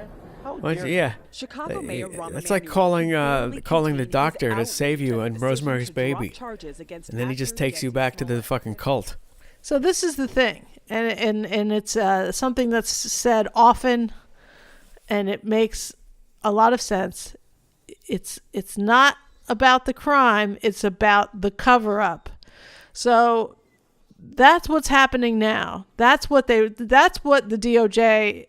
Yeah, that's like calling the doctor to save you on Rosemary's Baby, and then he just takes you back to the fucking cult.
So this is the thing, and it's something that's said often. And it makes a lot of sense. It's not about the crime. It's about the cover-up. So that's what's happening now. That's what the DOJ,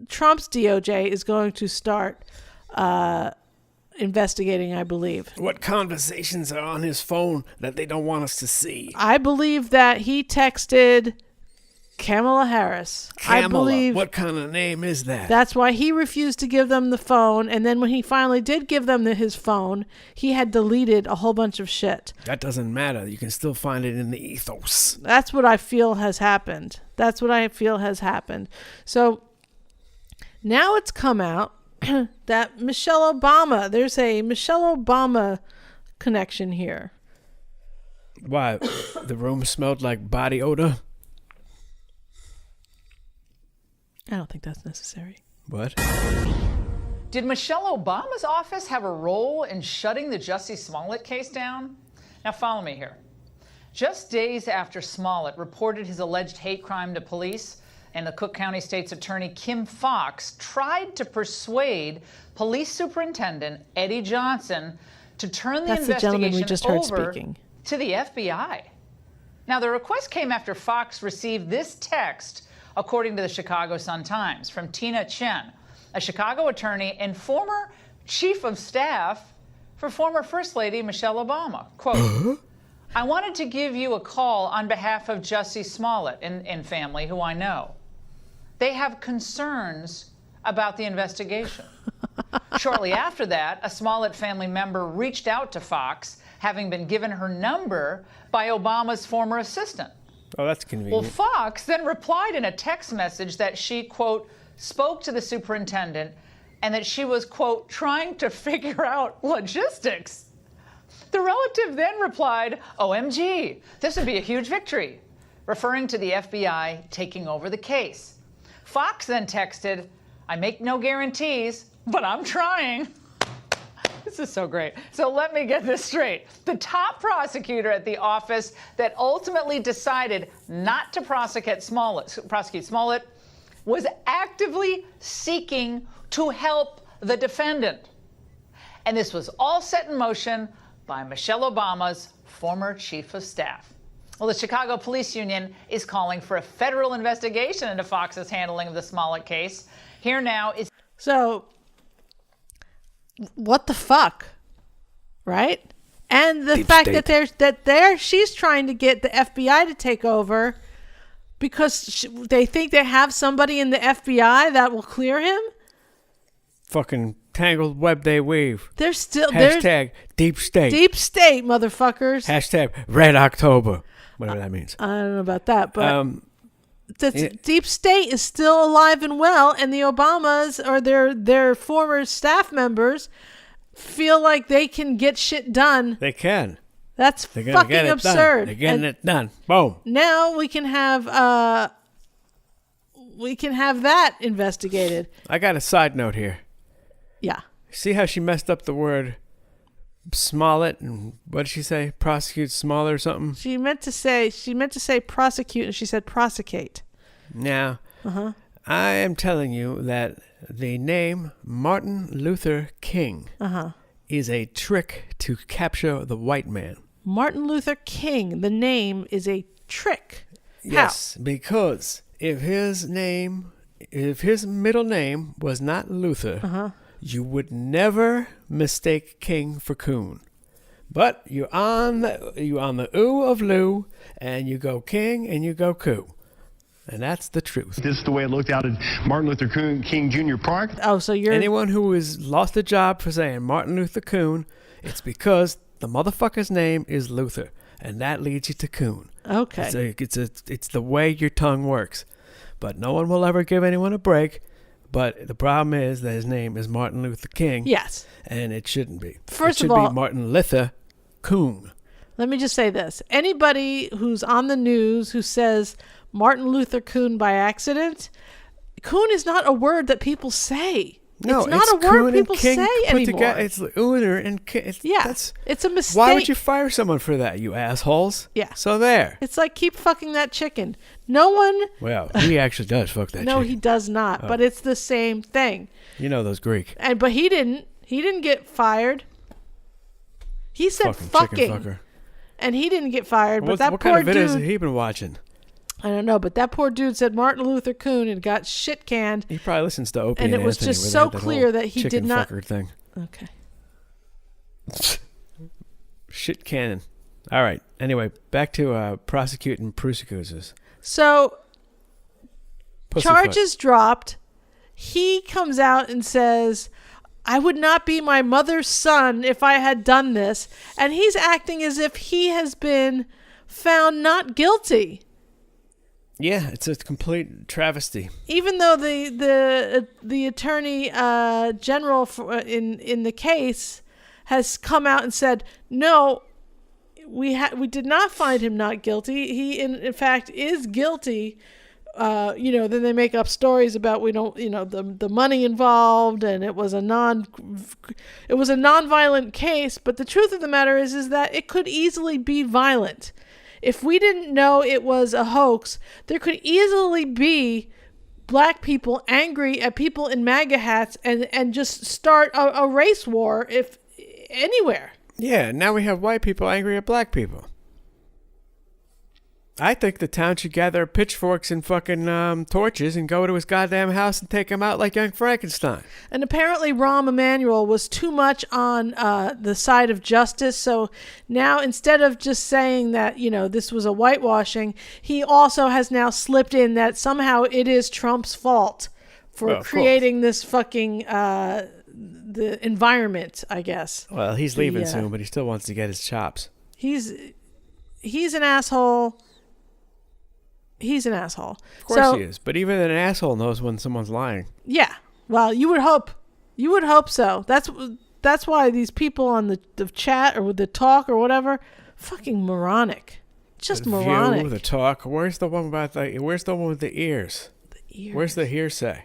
Trump's DOJ, is going to start investigating, I believe.
What conversations are on his phone that they don't want us to see?
I believe that he texted Kamala Harris.
Kamala,
I believe.
What kind of name is that?
That's why he refused to give them the phone, and then when he finally did give them his phone, he had deleted a whole bunch of shit.
That doesn't matter. You can still find it in the ethos.
That's what I feel has happened. So now it's come out that Michelle Obama, there's a Michelle Obama connection here.
Why? The room smelled like body odor?
I don't think that's necessary.
What?
Did Michelle Obama's office have a role in shutting the Jussie Smollett case down? Now follow me here. Just days after Smollett reported his alleged hate crime to police, and the Cook County State's Attorney Kim Foxx tried to persuade Police Superintendent Eddie Johnson to turn the investigation over to the FBI. Now, the request came after Foxx received this text, according to the Chicago Sun-Times, from Tina Chen, a Chicago attorney and former chief of staff for former First Lady Michelle Obama. Quote, I wanted to give you a call on behalf of Jussie Smollett and family, who I know. They have concerns about the investigation. Shortly after that, a Smollett family member reached out to Foxx, having been given her number by Obama's former assistant.
Oh, that's convenient.
Well, Foxx then replied in a text message that she, quote, spoke to the superintendent and that she was, quote, trying to figure out logistics. The relative then replied, OMG, this would be a huge victory, referring to the FBI taking over the case. Foxx then texted, I make no guarantees, but I'm trying. This is so great. So let me get this straight. The top prosecutor at the office that ultimately decided not to prosecute Smollett was actively seeking to help the defendant. And this was all set in motion by Michelle Obama's former chief of staff. Well, the Chicago Police Union is calling for a federal investigation into Fox's handling of the Smollett case. Here now is...
So, what the fuck, right? And the fact that she's trying to get the FBI to take over because they think they have somebody in the FBI that will clear him.
Fucking tangled web they weave.
There's still
hashtag deep state.
Deep state, motherfuckers.
Hashtag Red October, whatever that means.
I don't know about that, but Deep state is still alive and well, and the Obamas or their former staff members feel like they can get shit done.
They can.
That's fucking absurd.
They're getting it done. Boom.
Now we can have that investigated.
I got a side note here.
Yeah.
See how she messed up the word Smollett, and what did she say? Prosecute Smollett or something?
She meant to say prosecute, and she said prosecute.
Now, I am telling you that the name Martin Luther King is a trick to capture the white man.
Martin Luther King, the name is a trick.
Yes, because if his middle name was not Luther, you would never mistake King for Coon. But you're on the ooh of Lou, and you go King and you go Coo. And that's the truth.
This is the way it looked out at Martin Luther King Jr. Park.
Oh, so you're...
Anyone who has lost a job for saying Martin Luther Coon, it's because the motherfucker's name is Luther, and that leads you to Coon.
Okay.
It's the way your tongue works. But no one will ever give anyone a break. But the problem is that his name is Martin Luther King.
Yes.
And it shouldn't be.
First
of
all,
it should be Martin Luther Coon.
Let me just say this. Anybody who's on the news who says Martin Luther Coon by accident, Coon is not a word that people say.
No,
it's not a word people say anymore.
Together. It's Uner and King.
It's a mistake.
Why would you fire someone for that, you assholes?
Yeah.
So there.
It's like keep fucking that chicken. No one...
Well, he actually does fuck that
No,
chicken.
he does not, but it's the same thing.
You know those Greek.
But he didn't get fired. He said fucking.
Fucker.
And he didn't get fired, but that
what
poor
kind of videos
dude...
has he been watching?
I don't know, but that poor dude said Martin Luther Coon and got shit canned.
He probably listens to Opie
and it was
Anthony,
just
where they
so
had that
clear
whole
that he
chicken
did not.
Fucker thing.
Okay.
Shit cannon. All right. Anyway, back to prosecuting prosecutors.
So
Pussyfoot.
charges dropped. He comes out and says, I would not be my mother's son if I had done this. And he's acting as if he has been found not guilty.
Yeah, it's a complete travesty.
Even though the attorney general in the case has come out and said, no, we did not find him not guilty. He in fact is guilty. Then they make up stories about the money involved, and it was a non-violent case. But the truth of the matter is that it could easily be violent. If we didn't know it was a hoax, there could easily be black people angry at people in MAGA hats and just start a race war if anywhere.
Yeah, now we have white people angry at black people. I think the town should gather pitchforks and fucking torches and go to his goddamn house and take him out like young Frankenstein.
And apparently Rahm Emanuel was too much on the side of justice. So now instead of just saying that, this was a whitewashing, he also has now slipped in that somehow it is Trump's fault for creating this fucking the environment, I guess.
Well, he's leaving soon, but he still wants to get his chops.
He's an asshole. He's an asshole.
Of course he is. But even an asshole knows when someone's lying.
Yeah. Well, you would hope. You would hope so. That's why these people on the chat or the talk or whatever, fucking moronic. Just moronic.
View, the talk. Where's the one with the ears?
The ears.
Where's the hearsay?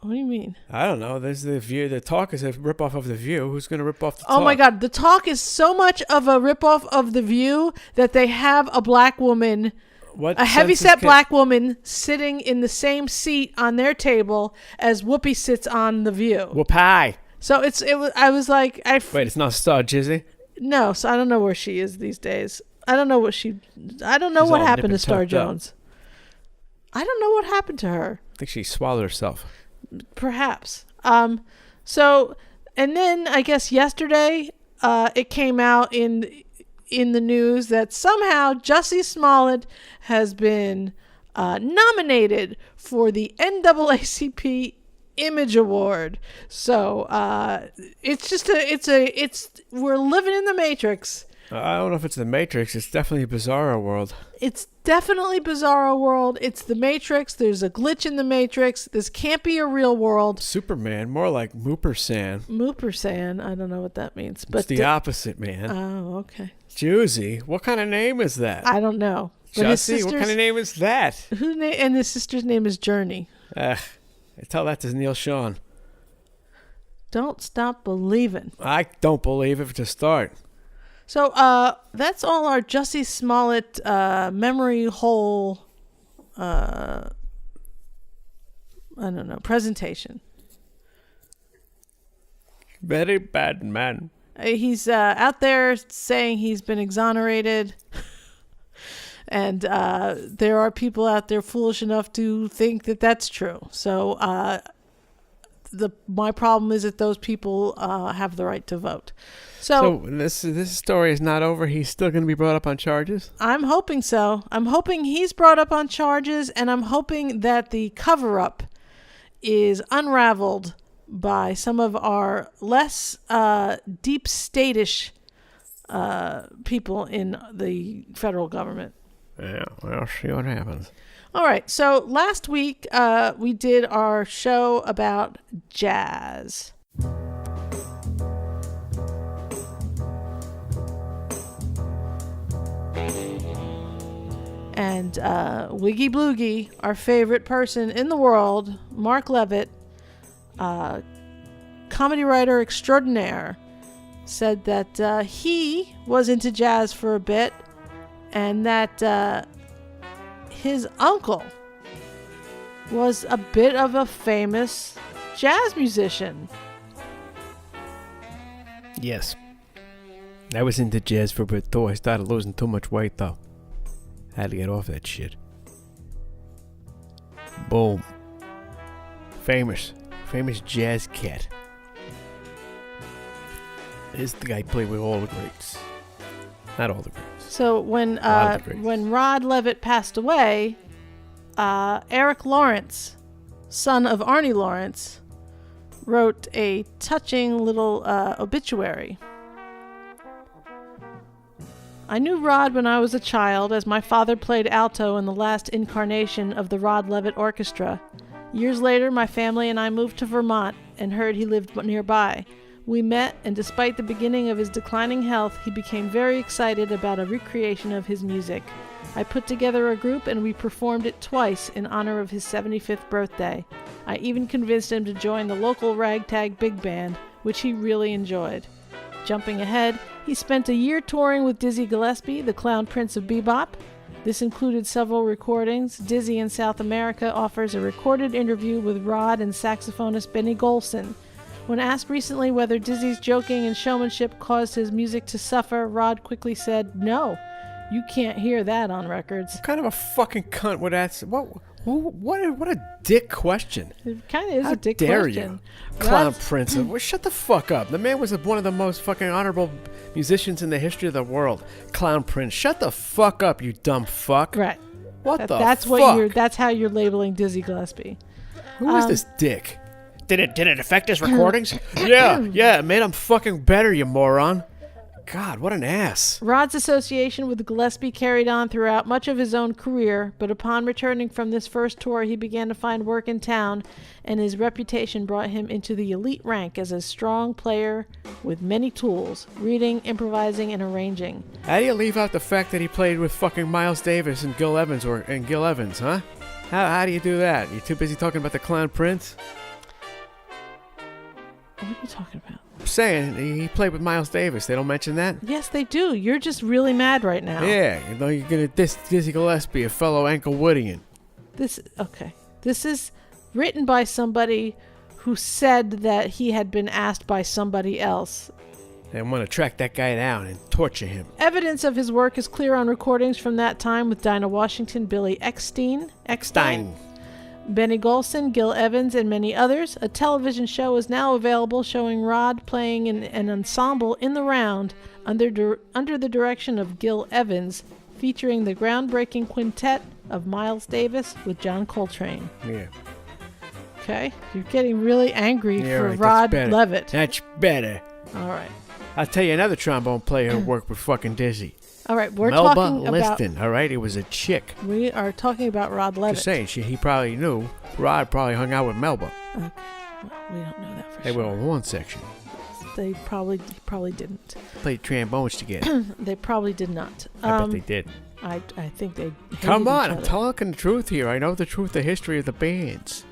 What do you mean?
I don't know. There's the View. The talk is a ripoff of the View. Who's going to rip off the talk?
Oh my God. The talk is so much of a ripoff of the View that they have a black woman... a heavyset black woman sitting in the same seat on their table as Whoopi sits on The View.
Whoopie.
So I was like,
wait, it's not Star Jizzy?
No, so I don't know where she is these days. I don't know what happened to Star Jones. I don't know what happened to her.
I think she swallowed herself.
Perhaps. So, and then I guess yesterday, it came out in the news that somehow Jussie Smollett has been nominated for the NAACP Image Award. So we're living in the Matrix.
I don't know if it's the Matrix. It's definitely a bizarro world.
It's definitely Bizarro World. It's the Matrix. There's a glitch in the Matrix. This can't be a real world.
Superman, more like Moopersan.
Moopersan. I don't know what that means. But
it's the opposite, man.
Oh, okay.
Jussie, what kind of name is that?
I don't know. But
Jussie, what kind of name is that?
And his sister's name is Journey.
I tell that to Neil Sean.
Don't stop believing.
I don't believe it to start.
So that's all our Jussie Smollett memory hole, I don't know, presentation.
Very bad man.
He's out there saying he's been exonerated. And there are people out there foolish enough to think that that's true. So my problem is that those people have the right to vote. So
this story is not over. He's still going to be brought up on charges?
I'm hoping so. I'm hoping he's brought up on charges, and I'm hoping that the cover-up is unraveled by some of our less deep state-ish people in the federal government.
Yeah, we'll see what happens.
All right, so last week we did our show about jazz. And Wiggy Bloogie, our favorite person in the world, Mark Levitt, comedy writer extraordinaire, said that he was into jazz for a bit, and that his uncle was a bit of a famous jazz musician.
Yes. I was into jazz for a bit too. I started losing too much weight though. I had to get off that shit. Boom. Famous jazz cat. This is the guy who played with all the greats. Not all the greats.
So when Rod Levitt passed away, Eric Lawrence, son of Arnie Lawrence, wrote a touching little obituary. I knew Rod when I was a child, as my father played alto in the last incarnation of the Rod Levitt Orchestra. Years later, my family and I moved to Vermont and heard he lived nearby. We met, and despite the beginning of his declining health, he became very excited about a recreation of his music. I put together a group and we performed it twice in honor of his 75th birthday. I even convinced him to join the local ragtag big band, which he really enjoyed. Jumping ahead, he spent a year touring with Dizzy Gillespie, the Clown Prince of Bebop. This included several recordings. Dizzy in South America offers a recorded interview with Rod and saxophonist Benny Golson. When asked recently whether Dizzy's joking and showmanship caused his music to suffer, Rod quickly said, "No, you can't hear that on records."
What kind of a fucking cunt would that say? What a dick question.
It kind of is a dick
dare
question.
You? Clown Prince. Well, shut the fuck up. The man was one of the most fucking honorable musicians in the history of the world. Clown Prince. Shut the fuck up, you dumb fuck.
Right.
That's
That's how you're labeling Dizzy Gillespie.
Who is this dick? Did it affect his recordings? Yeah, it made him fucking better, you moron. God, what an ass.
Rod's association with Gillespie carried on throughout much of his own career, but upon returning from this first tour, he began to find work in town, and his reputation brought him into the elite rank as a strong player with many tools, reading, improvising, and arranging.
How do you leave out the fact that he played with fucking Miles Davis and Gil Evans, huh? How do you do that? You too busy talking about the Clown Prince?
What are you talking about?
I'm saying he played with Miles Davis. They don't mention that?
Yes, they do. You're just really mad right now.
Yeah, you know you're gonna diss Dizzy Gillespie, a fellow Ankle Woodian.
This is written by somebody who said that he had been asked by somebody else.
They want to track that guy down and torture him.
Evidence of his work is clear on recordings from that time with Dinah Washington, Billy Eckstein, Benny Golson, Gil Evans, and many others. A television show is now available showing Rod playing in an ensemble in the round under the direction of Gil Evans, featuring the groundbreaking quintet of Miles Davis with John Coltrane.
Yeah.
Okay, you're getting really angry for
right,
Rod Levitt.
That's better.
All right.
I'll tell you another trombone player who worked with fucking Dizzy.
All right, we're
Melba
talking
Liston, all right? It was a chick.
We are talking about Rod Levitt.
Just saying, he probably knew. Rod probably hung out with Melba.
Okay. Well, we don't know that for
They
sure.
were on one section.
They probably didn't.
Played trombones together.
They probably did not.
I bet they did.
I think they
Come
hated
on,
each
I'm
other.
talking the truth here. I know the truth, the history of the bands.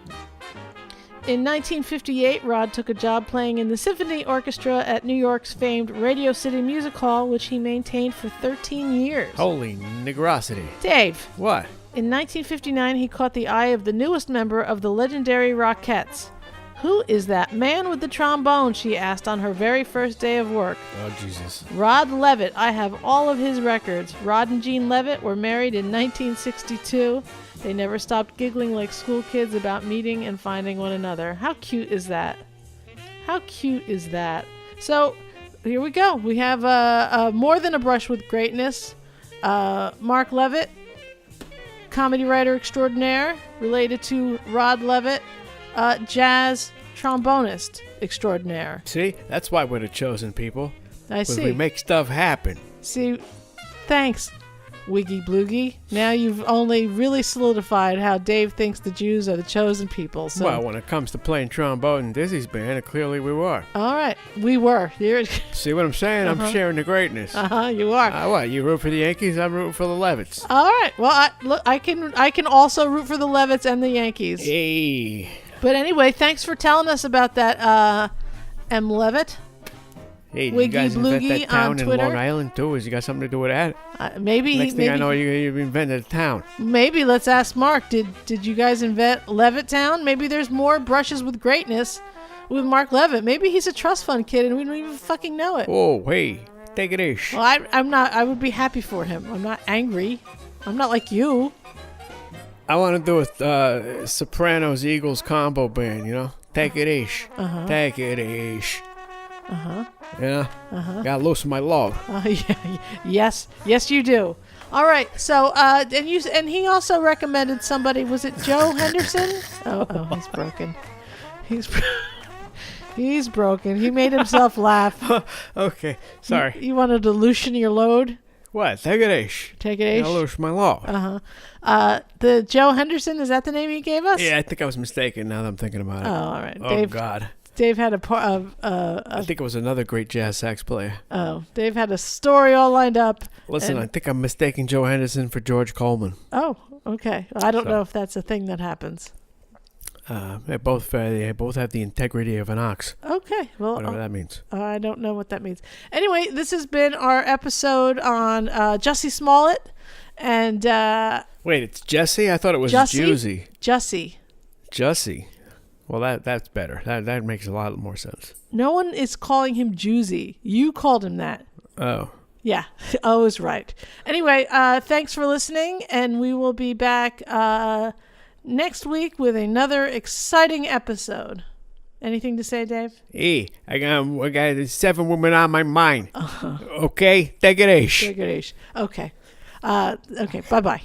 In 1958, Rod took a job playing in the symphony orchestra at New York's famed Radio City Music Hall, which he maintained for 13 years.
Holy nigrosity.
Dave.
What?
In 1959, he caught the eye of the newest member of the legendary Rockettes. Who is that man with the trombone? She asked on her very first day of work.
Oh, Jesus.
Rod Levitt. I have all of his records. Rod and Jean Levitt were married in 1962. They never stopped giggling like school kids about meeting and finding one another. How cute is that? How cute is that? So, here we go. We have More Than a Brush with Greatness. Mark Levitt, comedy writer extraordinaire, related to Rod Levitt, jazz trombonist extraordinaire.
See? That's why we're the chosen people.
I see.
We make stuff happen.
See, thanks, Wiggy Bloogie. Now you've only really solidified how Dave thinks the Jews are the chosen people. So.
Well, when it comes to playing trombone in Dizzy's band, clearly we were.
All right, we were.
See what I'm saying? I'm sharing the greatness.
You are.
What? You root for the Yankees? I'm rooting for the Levitts.
All right. Well, I can also root for the Levitts and the Yankees.
Hey.
But anyway, thanks for telling us about that, M. Levitt.
Hey, did
Wiggy
you guys invent
Bloogie
that town
on
in
Twitter?
Long Island too? Has you got something to do with that?
Maybe.
Next thing I know, you invented a town.
Maybe. Let's ask Mark. Did you guys invent Levitttown? Maybe there's more brushes with greatness with Mark Levitt. Maybe he's a trust fund kid and we don't even fucking know it.
Oh, hey, take it easy.
Well, I'm not. I would be happy for him. I'm not angry. I'm not like you.
I want to do a Sopranos Eagles combo band. You know, take it easy. Take it easy. Yeah. Gotta loosen my log.
Yeah. Yes, you do. All right. So, and he also recommended somebody. Was it Joe Henderson? Oh, he's broken. He's broken. He made himself laugh.
Okay. Sorry.
You wanted to loosen your load?
What? Take it easy.
Take it easy.
Gotta loosen my log.
The Joe Henderson, is that the name you gave us?
Yeah, I think I was mistaken now that I'm thinking about it.
Oh, all right.
Oh, God.
Dave had
I think it was another great jazz sax player.
Oh, Dave had a story all lined up.
Listen, I think I'm mistaking Joe Henderson for George Coleman.
Oh, okay. I don't know if that's a thing that happens.
They both have the integrity of an ox.
Okay, well,
whatever that means.
I don't know what that means. Anyway, this has been our episode on Jussie Smollett and.
Wait, it's Jesse? I thought it was Jussie.
Jussie.
Well, that's better. That makes a lot more sense.
No one is calling him Juicy. You called him that.
Oh.
Yeah. O is right. Anyway, thanks for listening, and we will be back next week with another exciting episode. Anything to say, Dave?
Hey, I got 7 women on my mind. Okay? Take it easy.
Take it easy. Okay. Okay, bye-bye.